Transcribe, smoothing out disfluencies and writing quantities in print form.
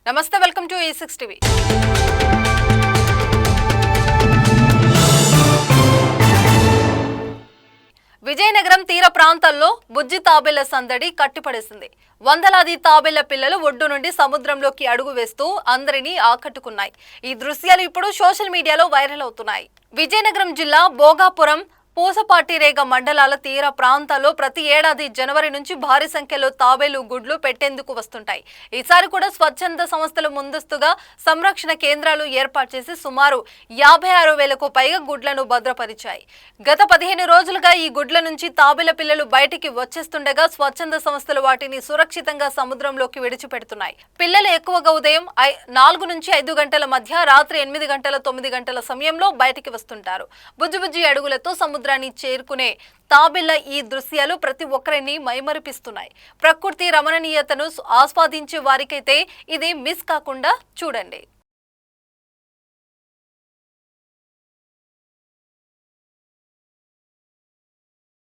నమస్తే, welcome to E6 TV. Vizianagaram తీర ప్రాంతాల్లో బుజ్జి తాబేళ్ల సందడి కట్టిపడేసింది. వందలాది తాబేళ్ల పిల్లలు ఒడ్డు నుండి సముద్రంలోకి అడుగు వేస్తూ అందరినీ ఆకట్టుకున్నాయి. ఈ దృశ్యాలు ఇప్పుడు సోషల్ మీడియాలో వైరల్ అవుతున్నాయి. విజయనగరం జిల్లా భోగాపురం, పూసపాటిరేగ మండలాల తీర ప్రాంతాల్లో ప్రతి ఏడాది జనవరి నుంచి భారీ సంఖ్యలో తాబేలు గుడ్లు పెట్టేందుకు వస్తుంటాయి. ఈసారి కూడా స్వచ్ఛంద సంస్థలు ముందస్తుగా సంరక్షణ కేంద్రాలు ఏర్పాటు చేసి సుమారు 56,000కు పైగా గుడ్లను భద్రపరిచాయి. గత 15 రోజులుగా ఈ గుడ్ల నుంచి తాబేల పిల్లలు బయటికి వచ్చేస్తుండగా స్వచ్ఛంద సంస్థలు వాటిని సురక్షితంగా సముద్రంలోకి విడిచిపెడుతున్నాయి. పిల్లలు ఎక్కువగా ఉదయం 4 నుంచి 5 గంటల మధ్య, రాత్రి 8 గంటల 9 గంటల సమయంలో బయటికి వస్తుంటారు. బుజ్జి అడుగులతో సముద్రాన్ని చేరుకునే తాబేళ్ల ఈ దృశ్యాలు ప్రతి ఒక్కరిని మైమరిపిస్తున్నాయి. ప్రకృతి రమణీయతను ఆస్వాదించే వారికైతే ఇది మిస్ కాకుండా చూడండి.